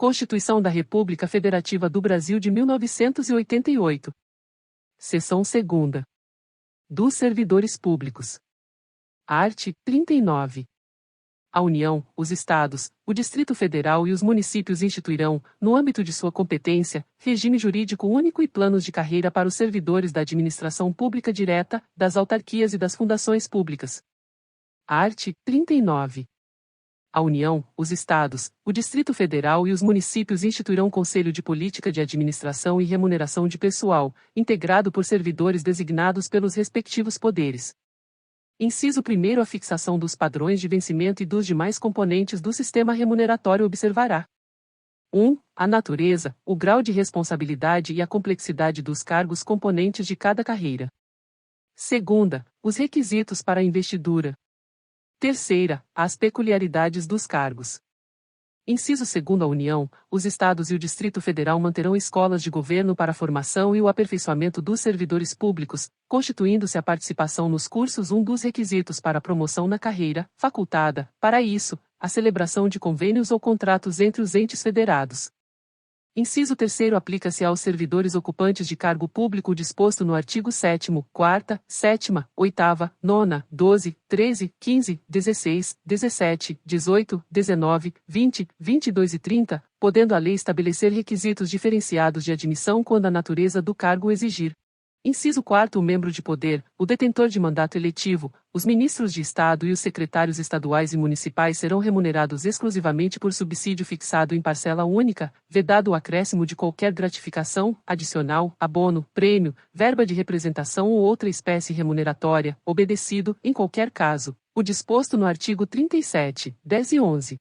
Constituição da República Federativa do Brasil de 1988. Seção 2ª. Dos servidores públicos. Art. 39. A União, os Estados, o Distrito Federal e os municípios instituirão, no âmbito de sua competência, regime jurídico único e planos de carreira para os servidores da administração pública direta, das autarquias e das fundações públicas. Art. 39. A União, os Estados, o Distrito Federal e os municípios instituirão Conselho de Política de Administração e Remuneração de Pessoal, integrado por servidores designados pelos respectivos poderes. Inciso 1º. A fixação dos padrões de vencimento e dos demais componentes do sistema remuneratório observará: 1. A natureza, o grau de responsabilidade e a complexidade dos cargos componentes de cada carreira. 2. Os requisitos para a investidura. 3. As peculiaridades dos cargos. Inciso 2º. A União, os Estados e o Distrito Federal manterão escolas de governo para a formação e o aperfeiçoamento dos servidores públicos, constituindo-se a participação nos cursos um dos requisitos para a promoção na carreira, facultada, para isso, a celebração de convênios ou contratos entre os entes federados. Inciso 3º. Aplica-se aos servidores ocupantes de cargo público o disposto no artigo 7º, 4ª, 7ª, 8ª, 9ª, 12, 13, 15, 16, 17, 18, 19, 20, 22 e 30, podendo a lei estabelecer requisitos diferenciados de admissão quando a natureza do cargo o exigir. Inciso 4º. O membro de poder, o detentor de mandato eletivo, os ministros de Estado e os secretários estaduais e municipais serão remunerados exclusivamente por subsídio fixado em parcela única, vedado o acréscimo de qualquer gratificação, adicional, abono, prêmio, verba de representação ou outra espécie remuneratória, obedecido, em qualquer caso, o disposto no artigo 37, 10 e 11.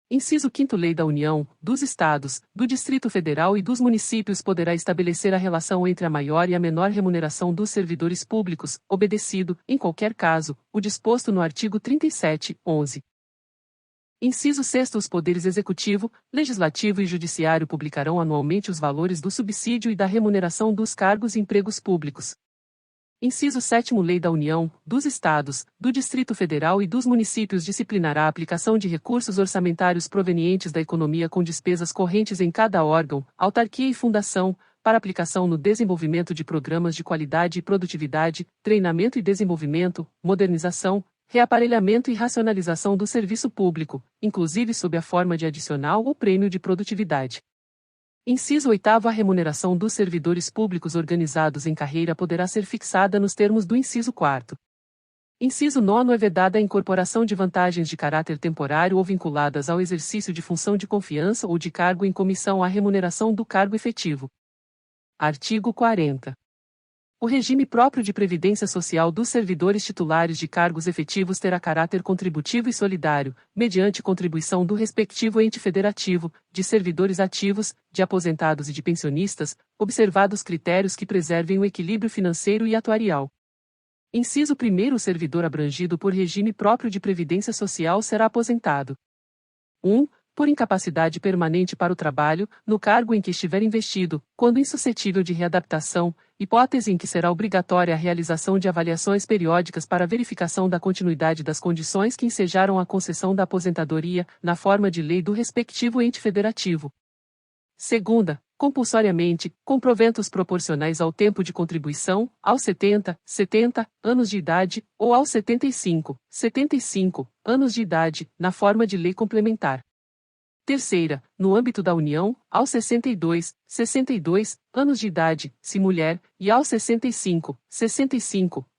Inciso 5º. Lei da União, dos Estados, do Distrito Federal e dos municípios poderá estabelecer a relação entre a maior e a menor remuneração dos servidores públicos, obedecido, em qualquer caso, o disposto no artigo 37, 11. Inciso 6º. Os poderes executivo, legislativo e judiciário publicarão anualmente os valores do subsídio e da remuneração dos cargos e empregos públicos. Inciso 7º. Lei da União, dos Estados, do Distrito Federal e dos municípios disciplinará a aplicação de recursos orçamentários provenientes da economia com despesas correntes em cada órgão, autarquia e fundação, para aplicação no desenvolvimento de programas de qualidade e produtividade, treinamento e desenvolvimento, modernização, reaparelhamento e racionalização do serviço público, inclusive sob a forma de adicional ou prêmio de produtividade. Inciso 8º. A remuneração dos servidores públicos organizados em carreira poderá ser fixada nos termos do inciso 4º. Inciso 9º. É vedada a incorporação de vantagens de caráter temporário ou vinculadas ao exercício de função de confiança ou de cargo em comissão à remuneração do cargo efetivo. Artigo 40. O regime próprio de previdência social dos servidores titulares de cargos efetivos terá caráter contributivo e solidário, mediante contribuição do respectivo ente federativo, de servidores ativos, de aposentados e de pensionistas, observados critérios que preservem o equilíbrio financeiro e atuarial. Inciso 1º. O servidor abrangido por regime próprio de previdência social será aposentado: 1. Por incapacidade permanente para o trabalho, no cargo em que estiver investido, quando insuscetível de readaptação, hipótese em que será obrigatória a realização de avaliações periódicas para verificação da continuidade das condições que ensejaram a concessão da aposentadoria, na forma de lei do respectivo ente federativo. 2. Compulsoriamente, com proventos proporcionais ao tempo de contribuição, aos 70 anos de idade, ou aos 75 anos de idade, na forma de lei complementar. 3. No âmbito da União, aos 62 anos de idade, se mulher, e aos 65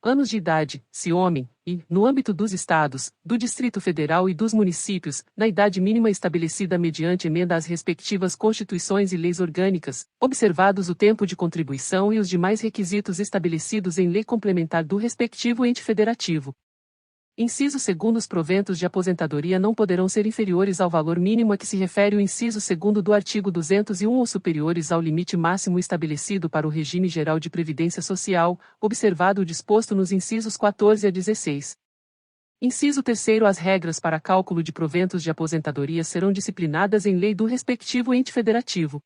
anos de idade, se homem, e, no âmbito dos Estados, do Distrito Federal e dos municípios, na idade mínima estabelecida mediante emenda às respectivas constituições e leis orgânicas, observados o tempo de contribuição e os demais requisitos estabelecidos em lei complementar do respectivo ente federativo. Inciso 2º. Os proventos de aposentadoria não poderão ser inferiores ao valor mínimo a que se refere o inciso 2º do artigo 201 ou superiores ao limite máximo estabelecido para o regime geral de previdência social, observado o disposto nos incisos 14 a 16. Inciso 3º. As regras para cálculo de proventos de aposentadoria serão disciplinadas em lei do respectivo ente federativo.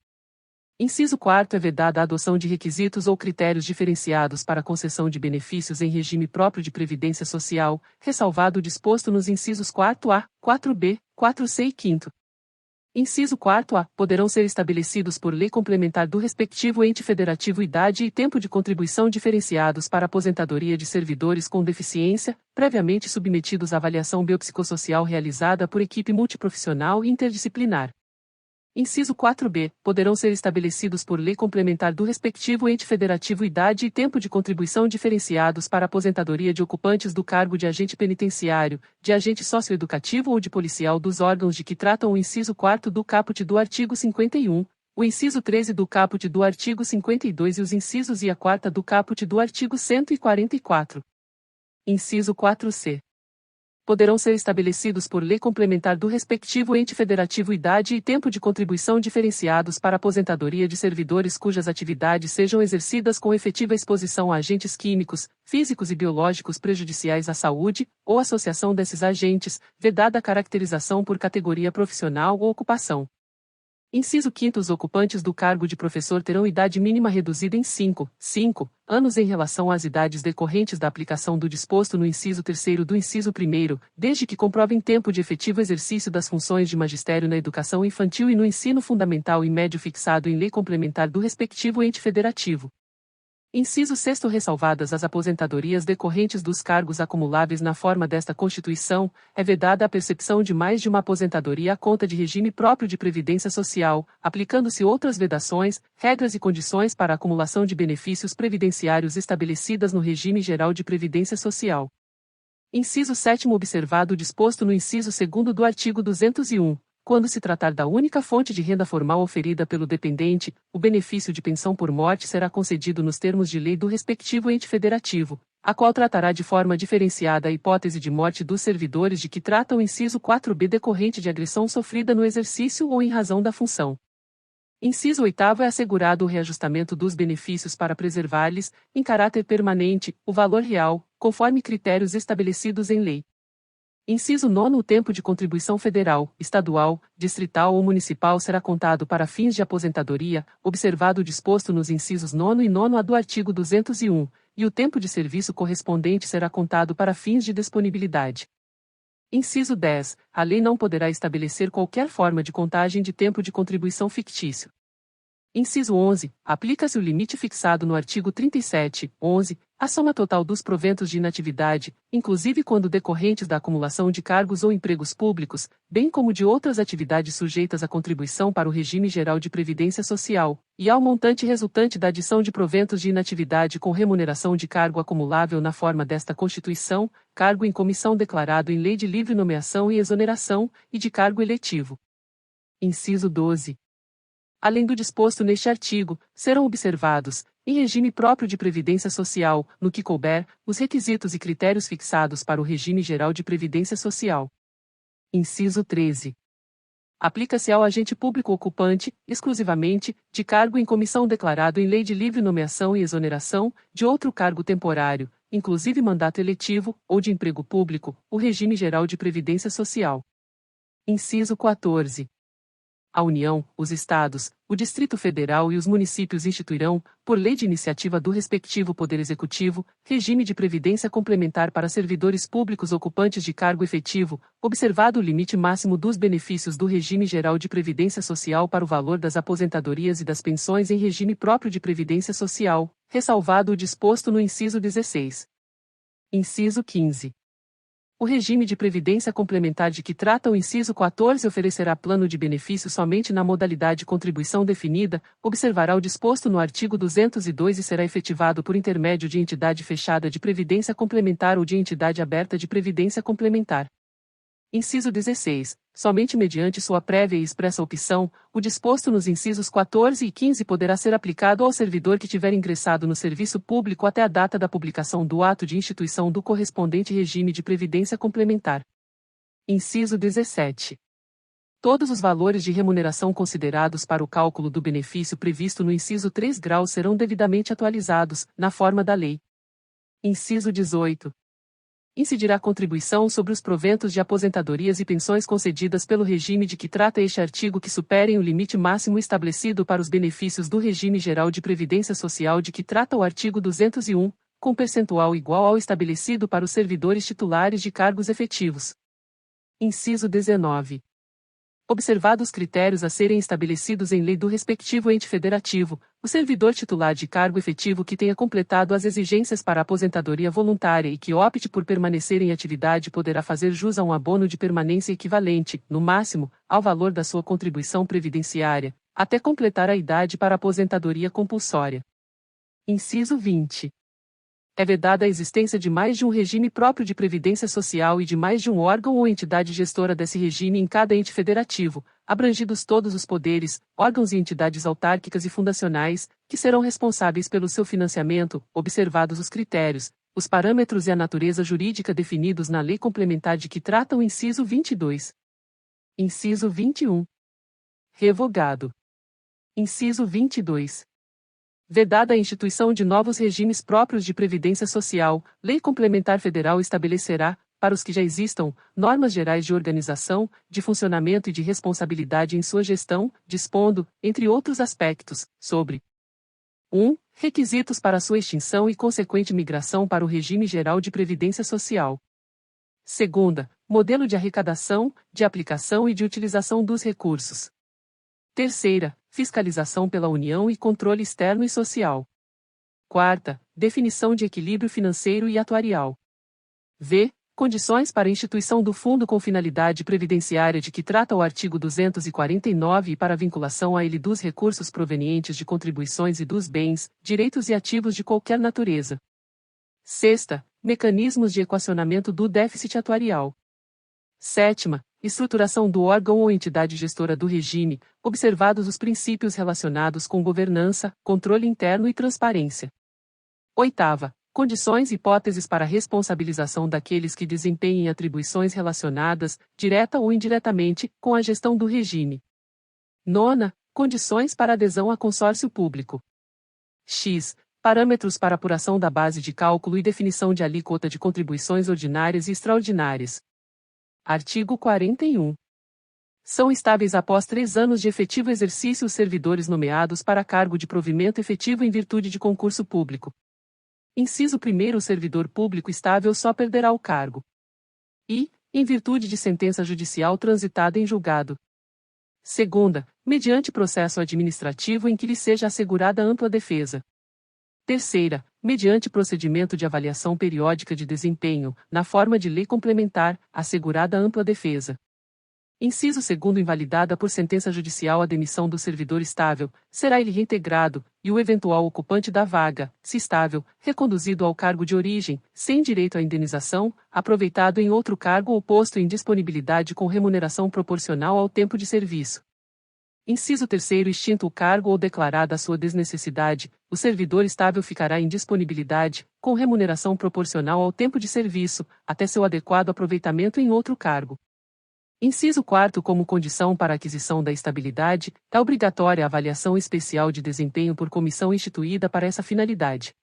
Inciso 4º. É vedada a adoção de requisitos ou critérios diferenciados para a concessão de benefícios em regime próprio de previdência social, ressalvado o disposto nos incisos 4A, 4B, 4C e 5º. Inciso 4A. Poderão ser estabelecidos por lei complementar do respectivo ente federativo idade e tempo de contribuição diferenciados para aposentadoria de servidores com deficiência, previamente submetidos à avaliação biopsicossocial realizada por equipe multiprofissional e interdisciplinar. Inciso 4B. Poderão ser estabelecidos por lei complementar do respectivo ente federativo idade e tempo de contribuição diferenciados para aposentadoria de ocupantes do cargo de agente penitenciário, de agente socioeducativo ou de policial dos órgãos de que tratam o inciso 4º do caput do artigo 51, o inciso 13 do caput do artigo 52 e os incisos e a 4ª do caput do artigo 144. Inciso 4C. Poderão ser estabelecidos por lei complementar do respectivo ente federativo idade e tempo de contribuição diferenciados para aposentadoria de servidores cujas atividades sejam exercidas com efetiva exposição a agentes químicos, físicos e biológicos prejudiciais à saúde, ou associação desses agentes, vedada a caracterização por categoria profissional ou ocupação. Inciso 5º. Os ocupantes do cargo de professor terão idade mínima reduzida em 5 anos em relação às idades decorrentes da aplicação do disposto no inciso 3º do inciso 1º, desde que comprovem tempo de efetivo exercício das funções de magistério na educação infantil e no ensino fundamental e médio fixado em lei complementar do respectivo ente federativo. Inciso 6º. Ressalvadas as aposentadorias decorrentes dos cargos acumuláveis na forma desta Constituição, é vedada a percepção de mais de uma aposentadoria à conta de regime próprio de previdência social, aplicando-se outras vedações, regras e condições para a acumulação de benefícios previdenciários estabelecidas no regime geral de previdência social. Inciso 7º. Observado o disposto no inciso 2º do artigo 201. Quando se tratar da única fonte de renda formal oferida pelo dependente, o benefício de pensão por morte será concedido nos termos de lei do respectivo ente federativo, a qual tratará de forma diferenciada a hipótese de morte dos servidores de que trata o inciso 4B decorrente de agressão sofrida no exercício ou em razão da função. Inciso 8º. É assegurado o reajustamento dos benefícios para preservar-lhes, em caráter permanente, o valor real, conforme critérios estabelecidos em lei. Inciso 9º. O tempo de contribuição federal, estadual, distrital ou municipal será contado para fins de aposentadoria, observado o disposto nos incisos 9º e 9º-A do artigo 201, e o tempo de serviço correspondente será contado para fins de disponibilidade. Inciso 10. A lei não poderá estabelecer qualquer forma de contagem de tempo de contribuição fictício. Inciso 11. Aplica-se o limite fixado no artigo 37(11), a soma total dos proventos de inatividade, inclusive quando decorrentes da acumulação de cargos ou empregos públicos, bem como de outras atividades sujeitas à contribuição para o regime geral de previdência social, e ao montante resultante da adição de proventos de inatividade com remuneração de cargo acumulável na forma desta Constituição, cargo em comissão declarado em lei de livre nomeação e exoneração, e de cargo eletivo. Inciso 12. Além do disposto neste artigo, serão observados, em regime próprio de previdência social, no que couber, os requisitos e critérios fixados para o regime geral de previdência social. Inciso 13. Aplica-se ao agente público ocupante, exclusivamente, de cargo em comissão declarado em lei de livre nomeação e exoneração, de outro cargo temporário, inclusive mandato eletivo, ou de emprego público, o regime geral de previdência social. Inciso 14. A União, os Estados, o Distrito Federal e os municípios instituirão, por lei de iniciativa do respectivo Poder Executivo, regime de previdência complementar para servidores públicos ocupantes de cargo efetivo, observado o limite máximo dos benefícios do regime geral de previdência social para o valor das aposentadorias e das pensões em regime próprio de previdência social, ressalvado o disposto no inciso 16. Inciso 15. O regime de previdência complementar de que trata o inciso 14 oferecerá plano de benefício somente na modalidade contribuição definida, observará o disposto no artigo 202 e será efetivado por intermédio de entidade fechada de previdência complementar ou de entidade aberta de previdência complementar. Inciso 16. Somente mediante sua prévia e expressa opção, o disposto nos incisos 14 e 15 poderá ser aplicado ao servidor que tiver ingressado no serviço público até a data da publicação do ato de instituição do correspondente regime de previdência complementar. Inciso 17. Todos os valores de remuneração considerados para o cálculo do benefício previsto no inciso 3 graus serão devidamente atualizados, na forma da lei. Inciso 18. Incidirá contribuição sobre os proventos de aposentadorias e pensões concedidas pelo regime de que trata este artigo que superem o limite máximo estabelecido para os benefícios do regime geral de previdência social de que trata o artigo 201, com percentual igual ao estabelecido para os servidores titulares de cargos efetivos. Inciso 19. Observados os critérios a serem estabelecidos em lei do respectivo ente federativo, o servidor titular de cargo efetivo que tenha completado as exigências para a aposentadoria voluntária e que opte por permanecer em atividade poderá fazer jus a um abono de permanência equivalente, no máximo, ao valor da sua contribuição previdenciária, até completar a idade para a aposentadoria compulsória. Inciso 20. É vedada a existência de mais de um regime próprio de previdência social e de mais de um órgão ou entidade gestora desse regime em cada ente federativo, abrangidos todos os poderes, órgãos e entidades autárquicas e fundacionais, que serão responsáveis pelo seu financiamento, observados os critérios, os parâmetros e a natureza jurídica definidos na lei complementar de que trata o inciso 22. Inciso 21. Revogado. Inciso 22. Vedada a instituição de novos regimes próprios de previdência social, Lei Complementar Federal estabelecerá, para os que já existam, normas gerais de organização, de funcionamento e de responsabilidade em sua gestão, dispondo, entre outros aspectos, sobre 1. Requisitos para sua extinção e consequente migração para o regime geral de previdência social. 2. Modelo de arrecadação, de aplicação e de utilização dos recursos. 3. Fiscalização pela União e controle externo e social. 4. Definição de equilíbrio financeiro e atuarial. V. Condições para a instituição do fundo com finalidade previdenciária de que trata o artigo 249 e para a vinculação a ele dos recursos provenientes de contribuições e dos bens, direitos e ativos de qualquer natureza. 6. Mecanismos de equacionamento do déficit atuarial. 7. Estruturação do órgão ou entidade gestora do regime, observados os princípios relacionados com governança, controle interno e transparência. 8. Condições e hipóteses para a responsabilização daqueles que desempenhem atribuições relacionadas, direta ou indiretamente, com a gestão do regime. 9. Condições para adesão a consórcio público. X. Parâmetros para apuração da base de cálculo e definição de alíquota de contribuições ordinárias e extraordinárias. Artigo 41. São estáveis após 3 anos de efetivo exercício os servidores nomeados para cargo de provimento efetivo em virtude de concurso público. Inciso 1. O servidor público estável só perderá o cargo. E, em virtude de sentença judicial transitada em julgado. 2. Mediante processo administrativo em que lhe seja assegurada ampla defesa. 3. Mediante procedimento de avaliação periódica de desempenho, na forma de lei complementar, assegurada ampla defesa. Inciso 2. Invalidada por sentença judicial a demissão do servidor estável, será ele reintegrado, e o eventual ocupante da vaga, se estável, reconduzido ao cargo de origem, sem direito à indenização, aproveitado em outro cargo ou posto em disponibilidade com remuneração proporcional ao tempo de serviço. Inciso 3. Extinto o cargo ou declarada a sua desnecessidade, o servidor estável ficará em disponibilidade, com remuneração proporcional ao tempo de serviço, até seu adequado aproveitamento em outro cargo. Inciso 4. Como condição para a aquisição da estabilidade, é obrigatória a avaliação especial de desempenho por comissão instituída para essa finalidade.